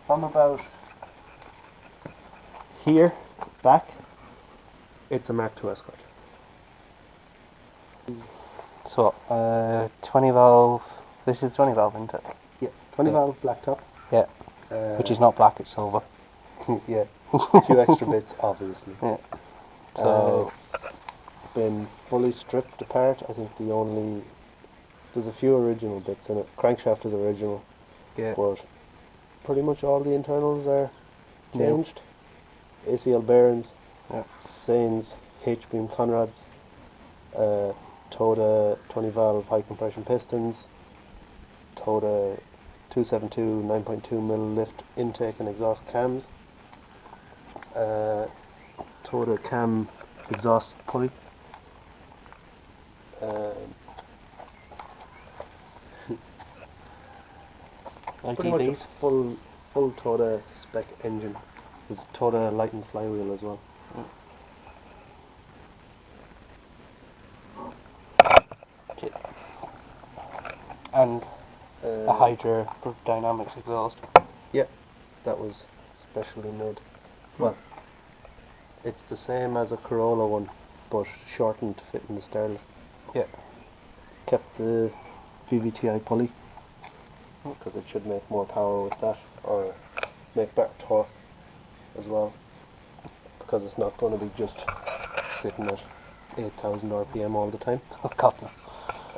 from about here back, it's a Mark II Escort. So, 20 valve. This is 20 valve, isn't it? Yeah, 20 valve black top. Yeah. Which is not black, it's silver. Yeah, a few extra bits, obviously. Yeah. So it's been fully stripped apart. I think there's a few original bits in it. Crankshaft is original. yeah. But pretty much all the internals are changed. ACL bearings, Yeah. Sains, H-beam Conrads, Toda 20 valve high compression pistons, Toda 272 9.2 mm lift intake and exhaust cams, Toda cam exhaust pulley, pretty much a ITVs. full Toda spec engine. There's Toda light and flywheel as well. And a Hydra Dynamics exhaust. Yeah, that was specially made. Well, it's the same as a Corolla one, but shortened to fit in the Starlet. Yeah. Kept the VVTi pulley, because it should make more power with that, or make better torque as well, because it's not going to be just sitting at 8,000 RPM all the time. Oh, God.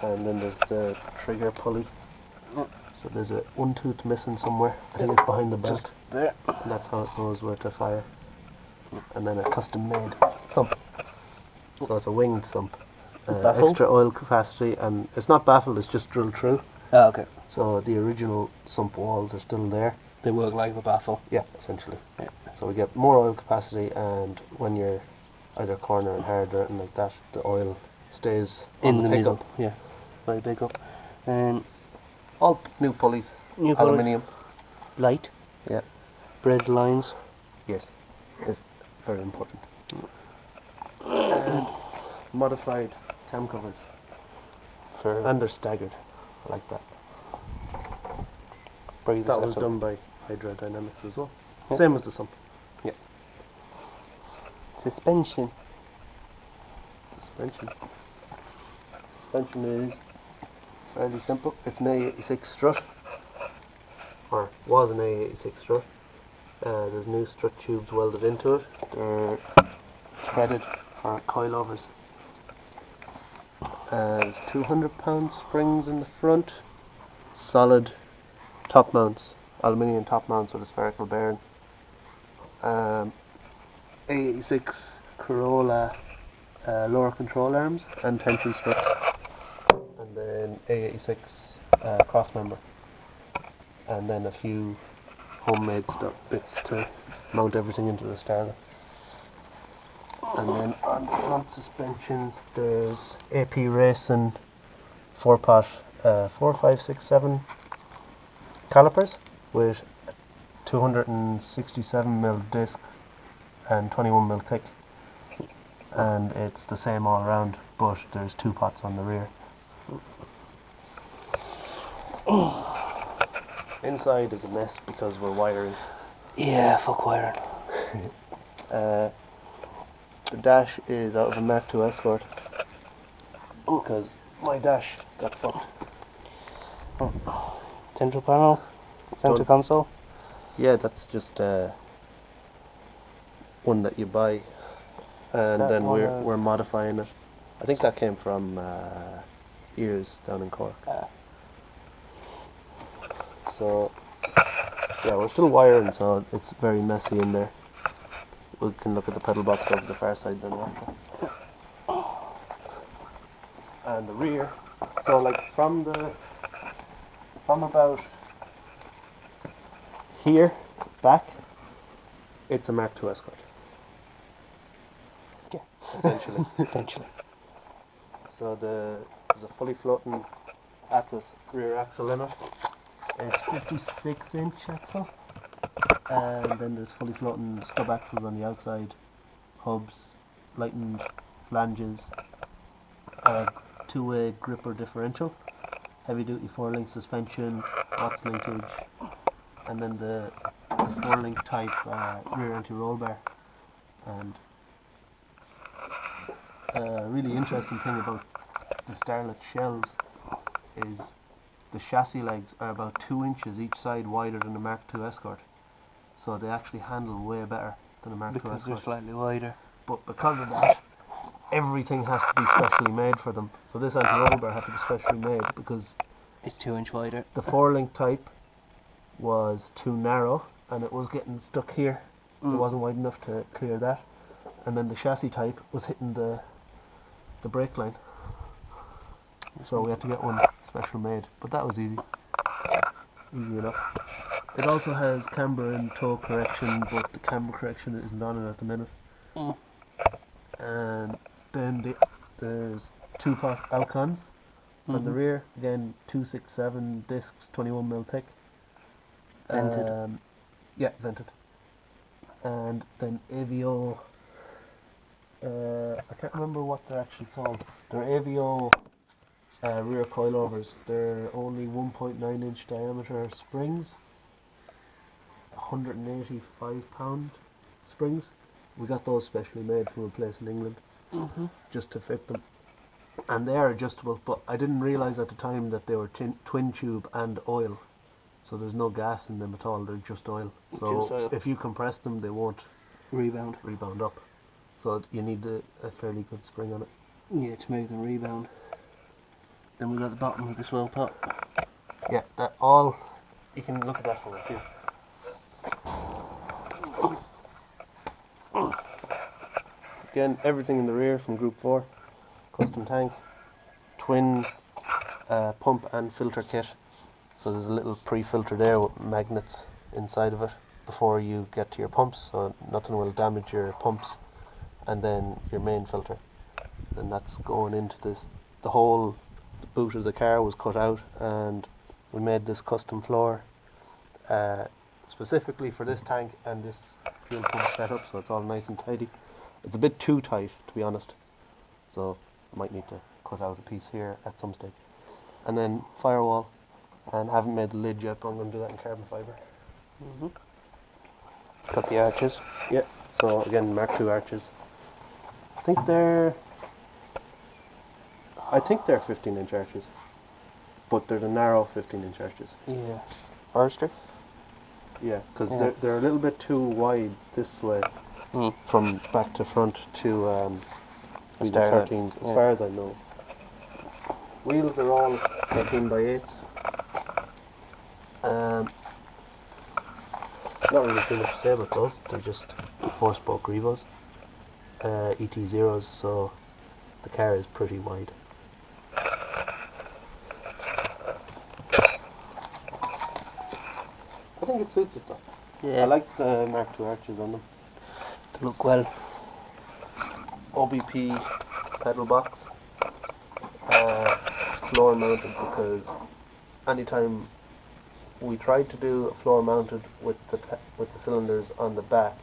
And then there's the trigger pulley. So there's a one tooth missing somewhere. I think it's behind the belt. Just there. And that's how it knows where to fire. And then a custom made sump. So it's a winged sump. Baffled? Extra oil capacity, and it's not baffled, it's just drilled through. Oh, okay. So the original sump walls are still there. They work like a baffle. Yeah, essentially. Yeah. So we get more oil capacity, and when you're either cornering hard or anything like that, the oil stays In on the pickup. middle. Yeah. Very big up. All new pulleys, New pulley. aluminium. Light. Yeah. Bread lines. Yes, it's very important. And modified cam covers, and they're staggered. I like that. That was done by Hydra Dynamics as well. Yeah. Same as the sump. Yeah. Suspension. Suspension is fairly simple. It's an A86 strut, or was an A86 strut. There's new strut tubes welded into it. They're threaded for coilovers. There's 200-pound springs in the front. Solid top mounts, aluminium top mounts with a spherical bearing. A86 Corolla lower control arms and tension struts, and then A86 cross member, and then a few homemade bits to mount everything into the Starlet. And then on the front suspension there's AP Racing 4-pot 4, 5, 6, 7 calipers with 267mm disc and 21mm thick, and it's the same all around, but there's 2 pots on the rear. Inside is a mess because we're wiring. Yeah, fuck wiring. The dash is out of a Mark II Escort because my dash got fucked. Central panel, center Done. console. Yeah, that's just one that you buy, and that then one, we're modifying it. I think that came from Ears down in Cork. So yeah, we're still wiring, so it's very messy in there. We can look at the pedal box over the far side then after. And the rear, so like from about here back, it's a Mark II Escort. Yeah. Essentially. Essentially. So there's a fully floating Atlas rear axle in it. It's 56-inch axle, and then there's fully floating stub axles on the outside, hubs, lightened flanges, two-way gripper differential, heavy-duty 4-link suspension, box linkage, and then the the 4-link type rear anti-roll bar, and a really interesting thing about the Starlet shells is the chassis legs are about 2 inches each side wider than a Mark II Escort, so they actually handle way better than a Mark II Because they're Escort. slightly wider. But because of that, everything has to be specially made for them. So this anti-roll bar had to be specially made because It's 2 inch wider. the 4-link type was too narrow and it was getting stuck here. It wasn't wide enough to clear that. And then the chassis type was hitting the brake line. So we had to get one special made, but that was easy. Easy enough. It also has camber and toe correction, but the camber correction isn't on it at the minute. And then there's 2 pot Alcons on the rear. Again, 267 discs, 21mm thick. Vented. Yeah, vented. And then AVO. I can't remember what they're actually called. They're AVO rear coilovers. They're only 1.9 inch diameter springs, 185 pound springs. We got those specially made from a place in England just to fit them. And they are adjustable, but I didn't realise at the time that they were twin tube and oil. So there's no gas in them at all, they're just oil. So Just oil. if you compress them, they won't Rebound. rebound up. So you need a fairly good spring on it. Yeah, to make them rebound. Then we got the bottom of the swell pot. Yeah, that all, you can look at that from up here. Again, everything in the rear from Group 4, custom tank, twin pump and filter kit. So there's a little pre-filter there with magnets inside of it before you get to your pumps, so nothing will damage your pumps, and then your main filter. And that's going into this. The whole boot of the car was cut out, and we made this custom floor specifically for this tank and this fuel pump setup, so it's all nice and tidy. It's a bit too tight, to be honest, so I might need to cut out a piece here at some stage. And then firewall, and I haven't made the lid yet, but I'm going to do that in carbon fibre. Got the arches. Yeah, so again, Mark II arches. I think they're 15-inch arches, but they're the narrow 15-inch arches. Yeah. Forester? Yeah, because Yeah. they're a little bit too wide this way from back to front to the Starlet, 13s, as yeah. far as I know. Wheels are all 18x8s. Not really too much to say about those. They're just 4-spoke Revos, ET0s, so the car is pretty wide. I think it suits it though. Yeah. I like the Mark II arches on them. They look well. OBP pedal box. It's floor mounted because anytime we tried to do a floor mounted with the cylinders on the back,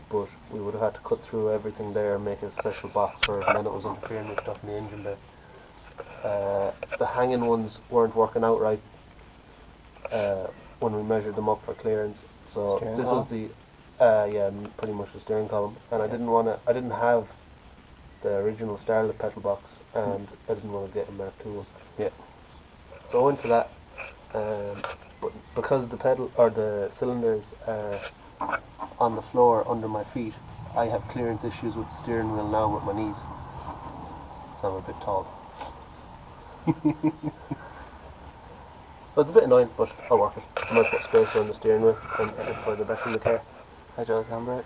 but we would have had to cut through everything there and make a special box for it, and then it was interfering with stuff in the engine bay. The hanging ones weren't working out right when we measured them up for clearance. So Steering this column? was the pretty much the steering column, and I didn't have the original Starlet pedal box, and I didn't want to get a Mark II one. Yeah. So I went for that, but because the pedal or the cylinders are on the floor under my feet, I have clearance issues with the steering wheel now with my knees, so I'm a bit tall. So it's a bit annoying, but I'll work it. I might put a spacer on the steering wheel and sit further back in the car. Hydraulic handbrake.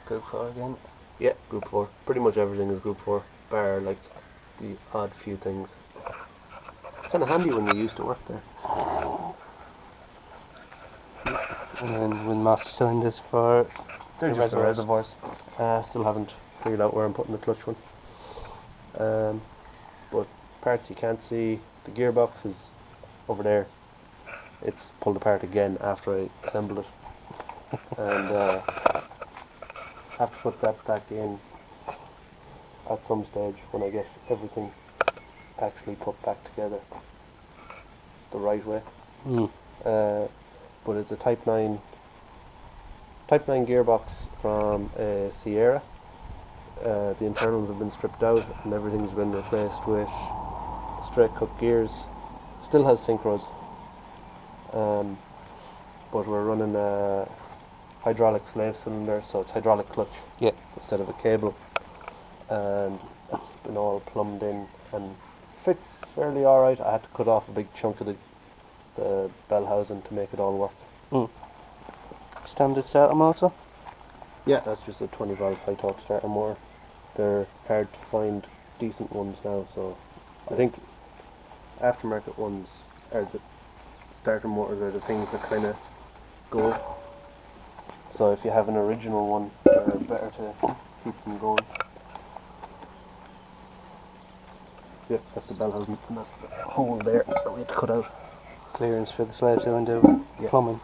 Group 4 again. Yeah, Group 4. Pretty much everything is Group 4, bar like the odd few things. It's kind of handy when you used to work there. And then with master cylinders for They're the just the reservoirs. Still haven't figured out where I'm putting the clutch one. But parts you can't see. The gearbox is over there. It's pulled apart again after I assembled it. And have to put that back in at some stage when I get everything actually put back together the right way. But it's a Type 9 Type 9 gearbox from Sierra. The internals have been stripped out and everything's been replaced with straight cut gears. Still has synchros, but we're running a hydraulic slave cylinder, so it's hydraulic clutch instead of a cable, and it's been all plumbed in and fits fairly alright. I had to cut off a big chunk of the bell housing to make it all work. Standard starter motor? Yeah, that's just a 20 valve high torque starter motor. They're hard to find decent ones now, so I think aftermarket ones are the starter motors are the things that kind of go. So if you have an original one, they're better to keep them going. Yep, that's the bell housing, and that's the hole there that we had to cut out. Clearance for the slave cylinder plumbing.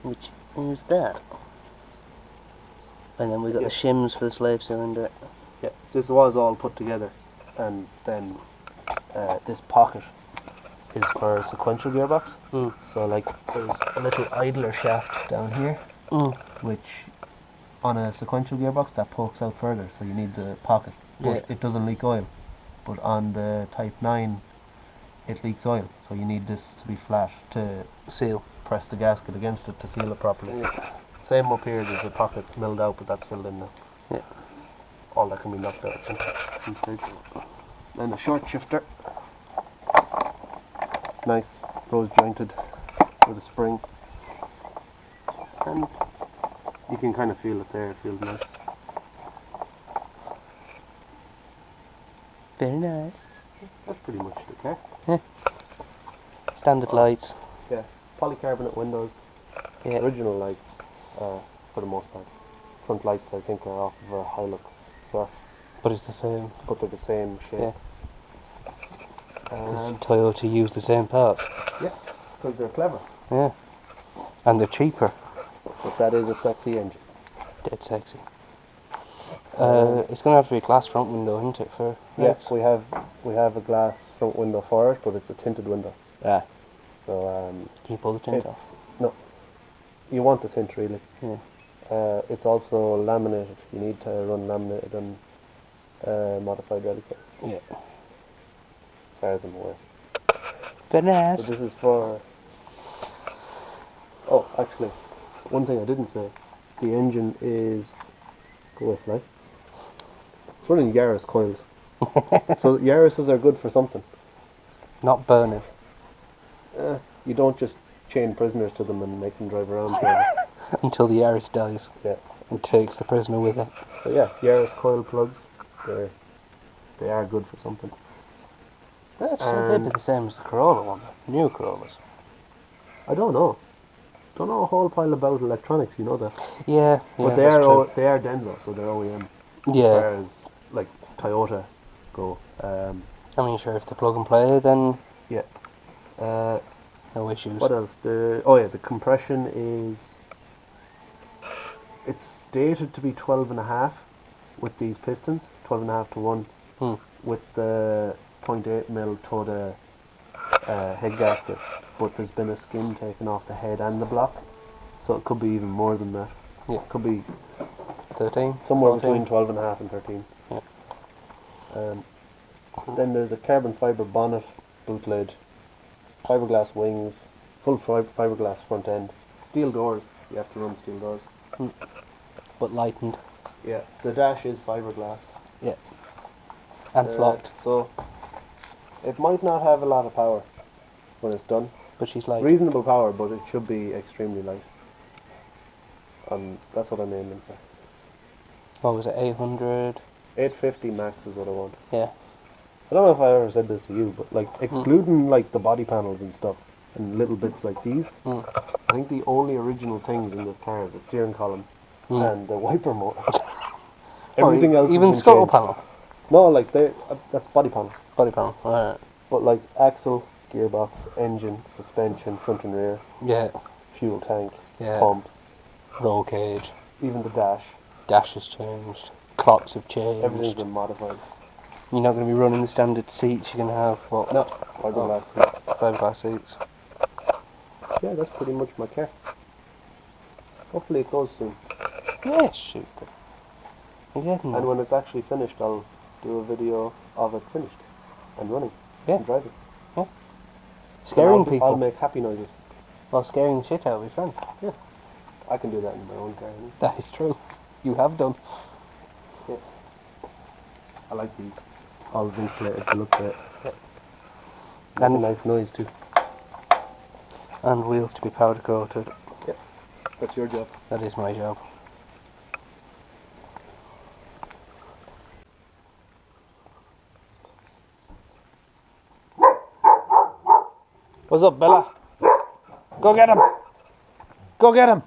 Which is that. And then we got the shims for the slave cylinder. Yeah, this was all put together, and then this pocket is for a sequential gearbox. So like there's a little idler shaft down here, which on a sequential gearbox that pokes out further, so you need the pocket. But it doesn't leak oil. But on the Type 9 it leaks oil, so you need this to be flat to seal. Press the gasket against it to seal it properly. Same up here, there's a pocket milled out, but that's filled in now. All that can be knocked out. Then a short shifter, nice rose jointed with a spring, and you can kind of feel it there. It feels nice. Very nice. That's pretty much the car. Standard lights. Yeah, polycarbonate windows. Original lights, for the most part. Front lights I think are off of a Hilux Surf. But it's the same. But they're the same shape. Toyota use the same parts. Yeah, because they're clever. Yeah. And they're cheaper. But that is a sexy engine. Dead sexy. It's going to have to be a glass front window, isn't it? For we have a glass front window for it, but it's a tinted window. Yeah. So can you pull the tint off? No. You want the tint really. Yeah. It's also laminated. You need to run laminated and modified ready kit. Yeah. As far as I'm aware. Very nice. So this is for. Oh, actually, one thing I didn't say. The engine is. Go with me. It's running Yaris coils. So Yarises are good for something. Not burning. You don't just chain prisoners to them and make them drive around forever. Until the Yaris dies. Yeah. And takes the prisoner with it. So yeah, Yaris coil plugs. They are good for something. They'd be the same as the Corolla one. New Corollas. I don't know. Don't know a whole pile about electronics. You know that. Yeah. But they are Denso, so they're OEM. Yeah. As far as like Toyota go. I mean, sure, if they plug and play, then yeah. no issues. What else? The compression is. It's stated to be 12.5 with these pistons, 12.5 to 1, with the 0.8mm Toda head gasket. But there's been a skin taken off the head and the block, so it could be even more than that. Yeah. It could be 13? somewhere 14. between 12.5 and 13. Yeah. Then there's a carbon fibre bonnet, boot lid, fiberglass wings, full fiberglass front end, steel doors. You have to run steel doors. But lightened. Yeah, the dash is fiberglass. Yeah. And flocked. So it might not have a lot of power when it's done. But she's light. Reasonable power, but it should be extremely light. That's what I'm aiming for. What was it, 800? 850 max is what I want. Yeah. I don't know if I ever said this to you, but like excluding like the body panels and stuff and little bits like these, I think the only original things in this car is the steering column and the wiper motor. Everything else. Even has been scuttle changed. panel. No, like that's body panel. Body panel. Alright. But like axle, gearbox, engine, suspension, front and rear, Yeah. fuel tank, Yeah. pumps, Roll cage. even the dash. Dash has changed. Clocks have changed. Everything's been modified. You're not going to be running the standard seats. You're going to have what? No, fiberglass seats. Fiberglass seats. Yeah, that's pretty much my car. Hopefully it goes soon. Yeah, shoot. I'm getting And there. when it's actually finished, I'll do a video of it finished and running Yeah. and driving. Yeah. Scaring And people. I'll make happy noises. While scaring the shit out of his friend. Yeah. I can do that in my own car. That is true. You have done. Yeah. I like these. All zinc plated to look great. Yeah. Make a And- nice noise too. And wheels to be powder coated. Yeah. That's your job. That is my job. What's up, Bella? Go get him! Go get him!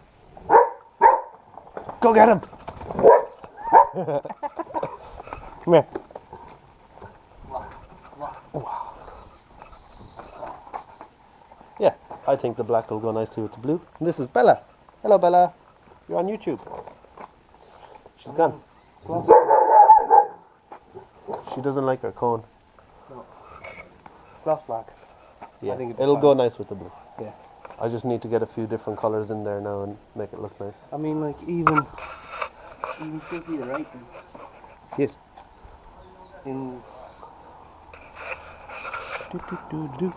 Go get him! Come here. Yeah, I think the black will go nicely with the blue. And this is Bella. Hello, Bella. You're on YouTube. She's gone. She doesn't like her cone. Gloss black. Yeah, think it'd be it'll fine. go nice with the blue. Yeah. I just need to get a few different colours in there now and make it look nice. I mean, like, even... You can still see the writing Yes. in... Do, do, do, do.